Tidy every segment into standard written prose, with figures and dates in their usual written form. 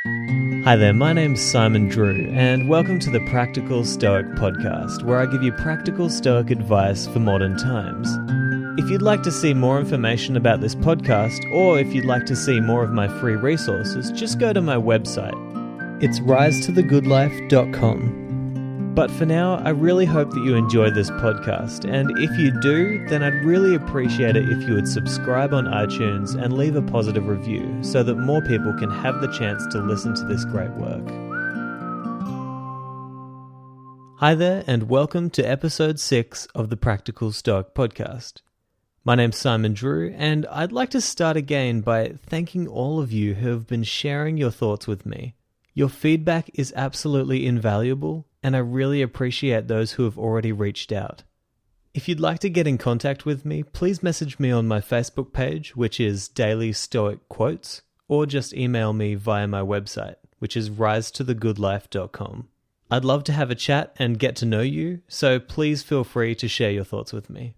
Hi there, my name's Simon Drew, and welcome to the Practical Stoic Podcast, where I give you practical Stoic advice for modern times. If you'd like to see more information about this podcast, or if you'd like to see more of my free resources, just go to my website. It's risetothegoodlife.com. But for now, I really hope that you enjoy this podcast, and if you do, then I'd really appreciate it if you would subscribe on iTunes and leave a positive review so that more people can have the chance to listen to this great work. Hi there, and welcome to episode 6 of the Practical Stoic Podcast. My name's Simon Drew, and I'd like to start again by thanking all of you who have been sharing your thoughts with me. Your feedback is absolutely invaluable, and I really appreciate those who have already reached out. If you'd like to get in contact with me, please message me on my Facebook page, which is Daily Stoic Quotes, or just email me via my website, which is risetothegoodlife.com. I'd love to have a chat and get to know you, so please feel free to share your thoughts with me.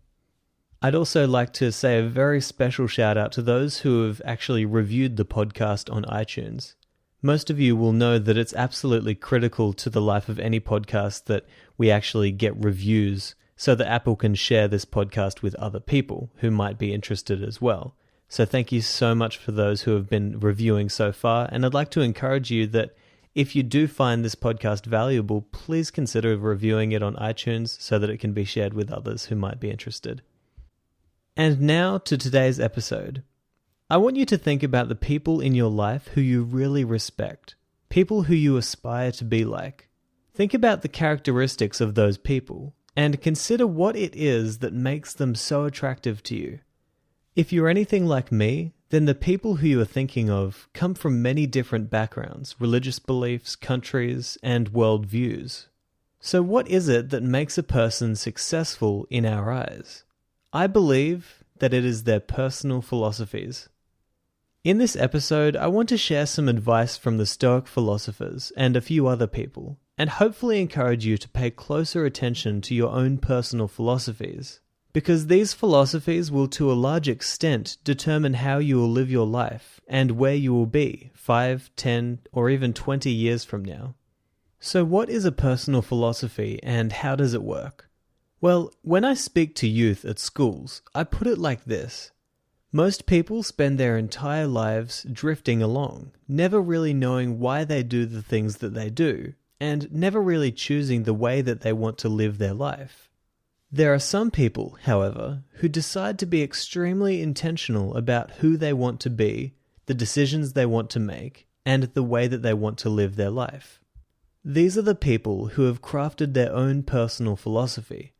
I'd also like to say a very special shout out to those who have actually reviewed the podcast on iTunes. Most of you will know that it's absolutely critical to the life of any podcast that we actually get reviews so that Apple can share this podcast with other people who might be interested as well. So thank you so much for those who have been reviewing so far, and I'd like to encourage you that if you do find this podcast valuable, please consider reviewing it on iTunes so that it can be shared with others who might be interested. And now to today's episode. I want you to think about the people in your life who you really respect, people who you aspire to be like. Think about the characteristics of those people, and consider what it is that makes them so attractive to you. If you're anything like me, then the people who you are thinking of come from many different backgrounds, religious beliefs, countries, and worldviews. So what is it that makes a person successful in our eyes? I believe that it is their personal philosophies. In this episode, I want to share some advice from the Stoic philosophers and a few other people, and hopefully encourage you to pay closer attention to your own personal philosophies, because these philosophies will to a large extent determine how you will live your life and where you will be 5, 10, or even 20 years from now. So what is a personal philosophy and how does it work? Well, when I speak to youth at schools, I put it like this. Most people spend their entire lives drifting along, never really knowing why they do the things that they do, and never really choosing the way that they want to live their life. There are some people, however, who decide to be extremely intentional about who they want to be, the decisions they want to make, and the way that they want to live their life. These are the people who have crafted their own personal philosophy.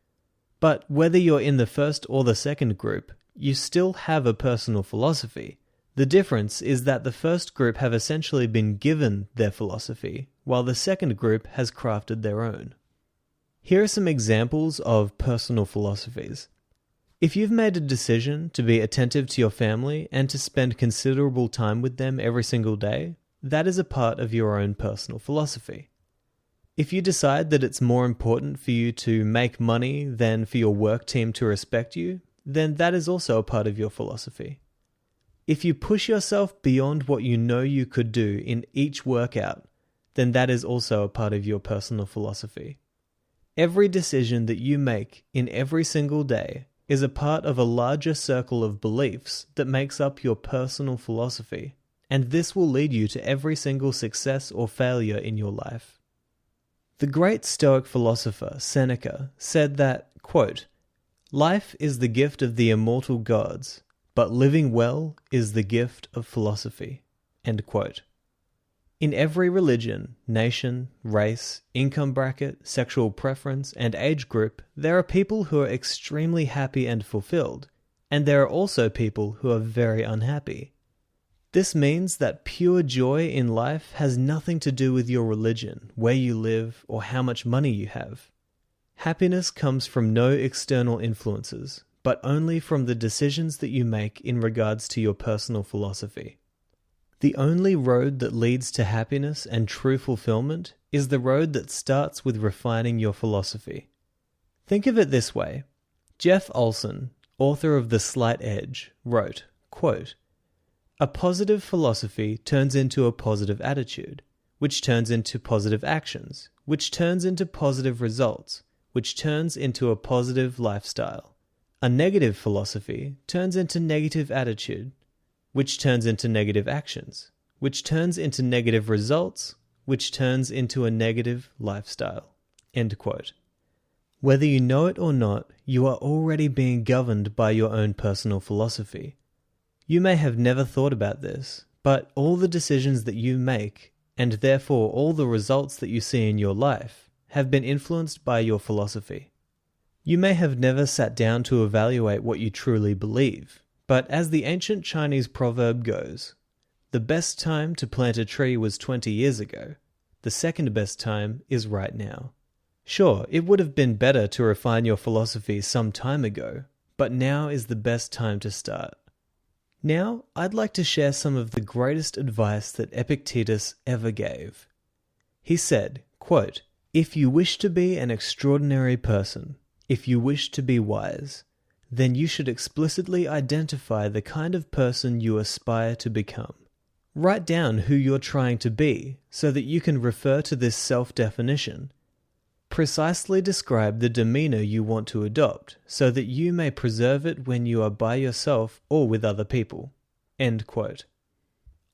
But whether you're in the first or the second group, you still have a personal philosophy. The difference is that the first group have essentially been given their philosophy, while the second group has crafted their own. Here are some examples of personal philosophies. If you've made a decision to be attentive to your family and to spend considerable time with them every single day, that is a part of your own personal philosophy. If you decide that it's more important for you to make money than for your work team to respect you, then that is also a part of your philosophy. If you push yourself beyond what you know you could do in each workout, then that is also a part of your personal philosophy. Every decision that you make in every single day is a part of a larger circle of beliefs that makes up your personal philosophy, and this will lead you to every single success or failure in your life. The great Stoic philosopher Seneca said that, quote, "Life is the gift of the immortal gods, but living well is the gift of philosophy." End quote. In every religion, nation, race, income bracket, sexual preference, and age group, there are people who are extremely happy and fulfilled, and there are also people who are very unhappy. This means that pure joy in life has nothing to do with your religion, where you live, or how much money you have. Happiness comes from no external influences, but only from the decisions that you make in regards to your personal philosophy. The only road that leads to happiness and true fulfillment is the road that starts with refining your philosophy. Think of it this way. Jeff Olson, author of The Slight Edge, wrote, quote, A positive philosophy turns into a positive attitude, which turns into positive actions, which turns into positive results, which turns into a positive lifestyle. A negative philosophy turns into negative attitude, which turns into negative actions, which turns into negative results, which turns into a negative lifestyle." End quote. Whether you know it or not, you are already being governed by your own personal philosophy. You may have never thought about this, but all the decisions that you make, and therefore all the results that you see in your life, have been influenced by your philosophy. You may have never sat down to evaluate what you truly believe, but as the ancient Chinese proverb goes, "The best time to plant a tree was 20 years ago. The second best time is right now." Sure, it would have been better to refine your philosophy some time ago, but now is the best time to start. Now, I'd like to share some of the greatest advice that Epictetus ever gave. He said, quote, "If you wish to be an extraordinary person, if you wish to be wise, then you should explicitly identify the kind of person you aspire to become. Write down who you're trying to be so that you can refer to this self-definition. Precisely describe the demeanor you want to adopt so that you may preserve it when you are by yourself or with other people." End quote.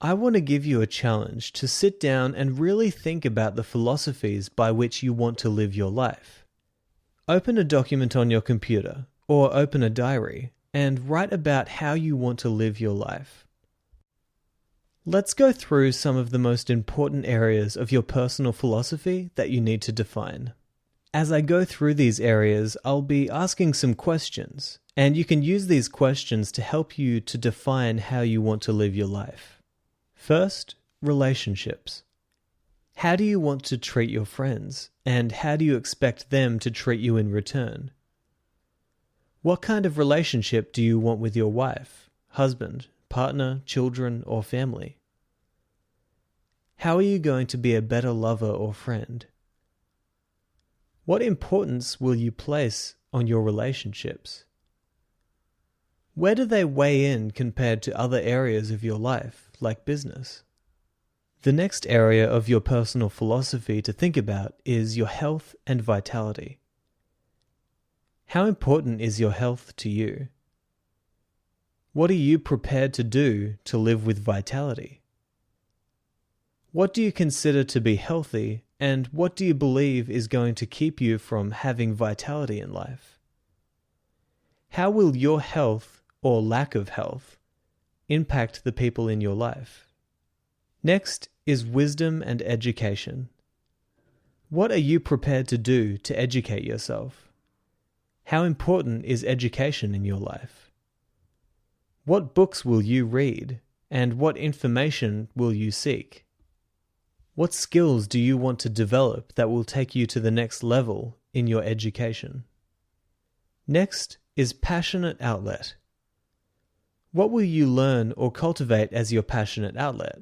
I want to give you a challenge to sit down and really think about the philosophies by which you want to live your life. Open a document on your computer or open a diary and write about how you want to live your life. Let's go through some of the most important areas of your personal philosophy that you need to define. As I go through these areas, I'll be asking some questions, and you can use these questions to help you to define how you want to live your life. First, relationships. How do you want to treat your friends, and how do you expect them to treat you in return? What kind of relationship do you want with your wife, husband, partner, children, or family? How are you going to be a better lover or friend? What importance will you place on your relationships? Where do they weigh in compared to other areas of your life, like business? The next area of your personal philosophy to think about is your health and vitality. How important is your health to you? What are you prepared to do to live with vitality? What do you consider to be healthy, and what do you believe is going to keep you from having vitality in life? How will your health, or lack of health, impact the people in your life? Next is wisdom and education. What are you prepared to do to educate yourself? How important is education in your life? What books will you read, and what information will you seek? What skills do you want to develop that will take you to the next level in your education? Next is passionate outlet. What will you learn or cultivate as your passionate outlet?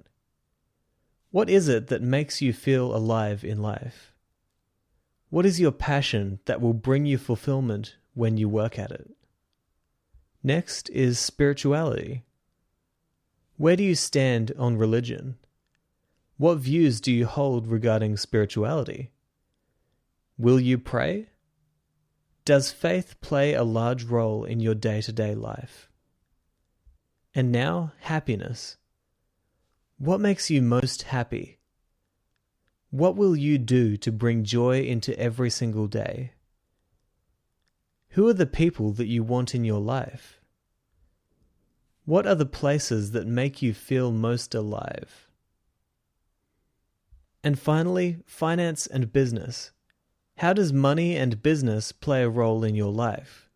What is it that makes you feel alive in life? What is your passion that will bring you fulfillment when you work at it? Next is spirituality. Where do you stand on religion? What views do you hold regarding spirituality? Will you pray? Does faith play a large role in your day-to-day life? And now, happiness. What makes you most happy? What will you do to bring joy into every single day? Who are the people that you want in your life? What are the places that make you feel most alive? And finally, finance and business. How does money and business play a role in your life?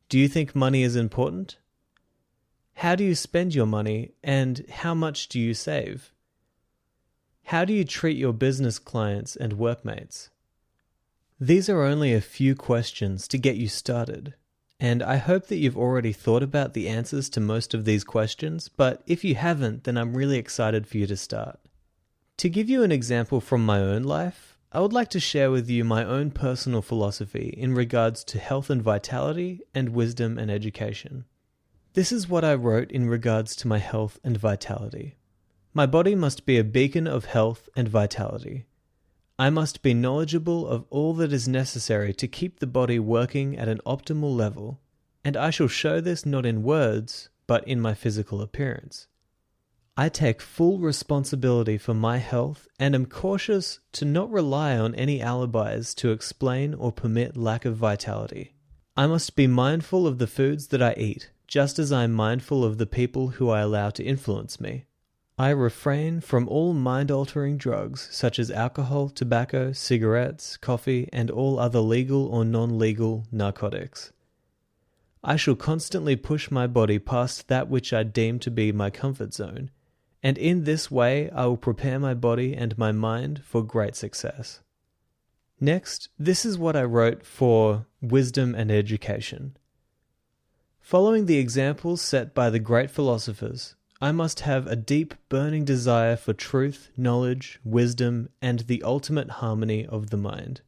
Do you think money is important? How do you spend your money, and how much do you save? How do you treat your business clients and workmates? These are only a few questions to get you started, and I hope that you've already thought about the answers to most of these questions, but if you haven't, then I'm really excited for you to start. To give you an example from my own life, I would like to share with you my own personal philosophy in regards to health and vitality and wisdom and education. This is what I wrote in regards to my health and vitality. My body must be a beacon of health and vitality. I must be knowledgeable of all that is necessary to keep the body working at an optimal level, and I shall show this not in words, but in my physical appearance. I take full responsibility for my health and am cautious to not rely on any alibis to explain or permit lack of vitality. I must be mindful of the foods that I eat, just as I am mindful of the people who I allow to influence me. I refrain from all mind-altering drugs such as alcohol, tobacco, cigarettes, coffee, and all other legal or non-legal narcotics. I shall constantly push my body past that which I deem to be my comfort zone, and in this way I will prepare my body and my mind for great success. Next, this is what I wrote for wisdom and education. Following the examples set by the great philosophers, I must have a deep, burning desire for truth, knowledge, wisdom, and the ultimate harmony of the mind.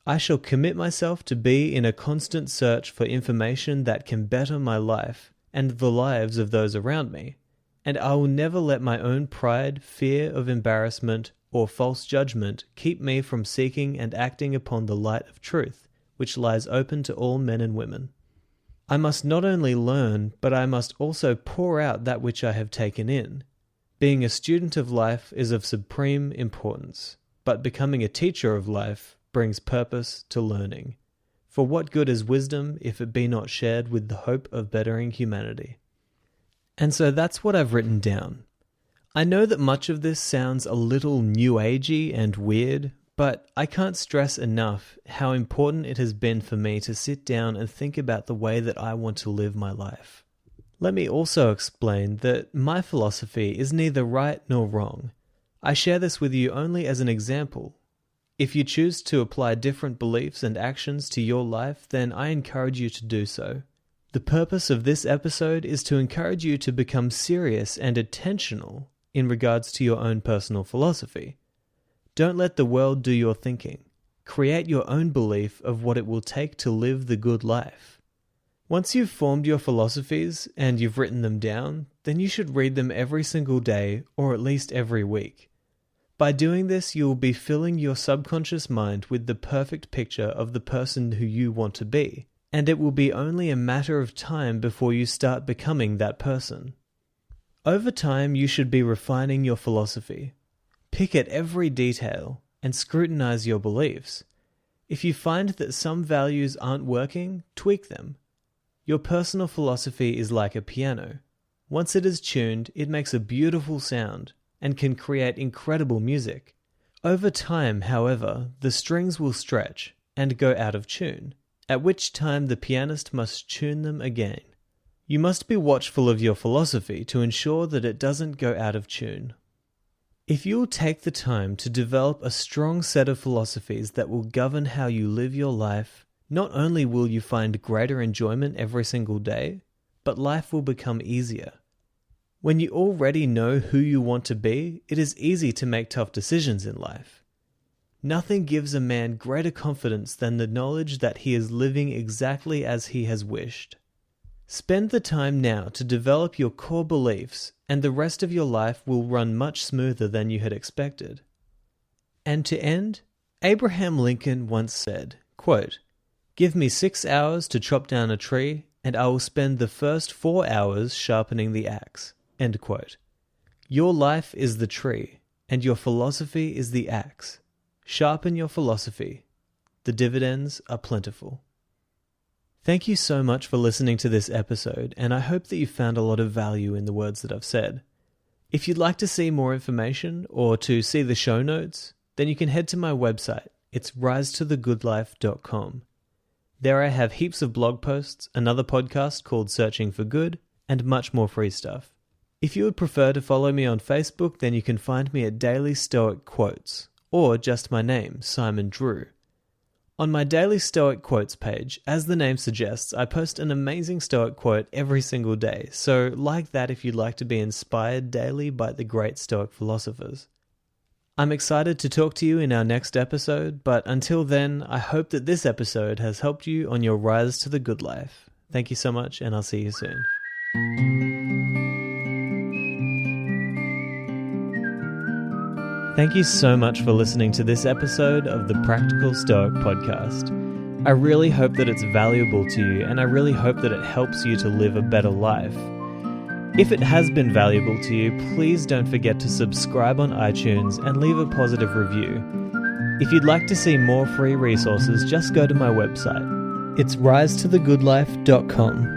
I shall commit myself to be in a constant search for information that can better my life and the lives of those around me, and I will never let my own pride, fear of embarrassment, or false judgment keep me from seeking and acting upon the light of truth, which lies open to all men and women. I must not only learn, but I must also pour out that which I have taken in. Being a student of life is of supreme importance, but becoming a teacher of life brings purpose to learning. For what good is wisdom if it be not shared with the hope of bettering humanity? And so that's what I've written down. I know that much of this sounds a little new agey and weird, but I can't stress enough how important it has been for me to sit down and think about the way that I want to live my life. Let me also explain that my philosophy is neither right nor wrong. I share this with you only as an example. If you choose to apply different beliefs and actions to your life, then I encourage you to do so. The purpose of this episode is to encourage you to become serious and attentional in regards to your own personal philosophy. Don't let the world do your thinking. Create your own belief of what it will take to live the good life. Once you've formed your philosophies and you've written them down, then you should read them every single day or at least every week. By doing this, you will be filling your subconscious mind with the perfect picture of the person who you want to be, and it will be only a matter of time before you start becoming that person. Over time, you should be refining your philosophy. Pick at every detail and scrutinize your beliefs. If you find that some values aren't working, tweak them. Your personal philosophy is like a piano. Once it is tuned, it makes a beautiful sound and can create incredible music. Over time, however, the strings will stretch and go out of tune, at which time the pianist must tune them again. You must be watchful of your philosophy to ensure that it doesn't go out of tune. If you will take the time to develop a strong set of philosophies that will govern how you live your life, not only will you find greater enjoyment every single day, but life will become easier. When you already know who you want to be, it is easy to make tough decisions in life. Nothing gives a man greater confidence than the knowledge that he is living exactly as he has wished. Spend the time now to develop your core beliefs, and the rest of your life will run much smoother than you had expected. And to end, Abraham Lincoln once said, quote, "Give me 6 hours to chop down a tree, and I will spend the first 4 hours sharpening the axe." End quote. Your life is the tree, and your philosophy is the axe. Sharpen your philosophy. The dividends are plentiful. Thank you so much for listening to this episode, and I hope that you found a lot of value in the words that I've said. If you'd like to see more information or to see the show notes, then you can head to my website. It's risetothegoodlife.com. There I have heaps of blog posts, another podcast called Searching for Good, and much more free stuff. If you would prefer to follow me on Facebook, then you can find me at Daily Stoic Quotes, or just my name, Simon Drew. On my Daily Stoic Quotes page, as the name suggests, I post an amazing Stoic quote every single day, so like that if you'd like to be inspired daily by the great Stoic philosophers. I'm excited to talk to you in our next episode, but until then, I hope that this episode has helped you on your rise to the good life. Thank you so much, and I'll see you soon. Thank you so much for listening to this episode of the Practical Stoic Podcast. I really hope that it's valuable to you, and I really hope that it helps you to live a better life. If it has been valuable to you, please don't forget to subscribe on iTunes and leave a positive review. If you'd like to see more free resources, just go to my website. It's risetothegoodlife.com.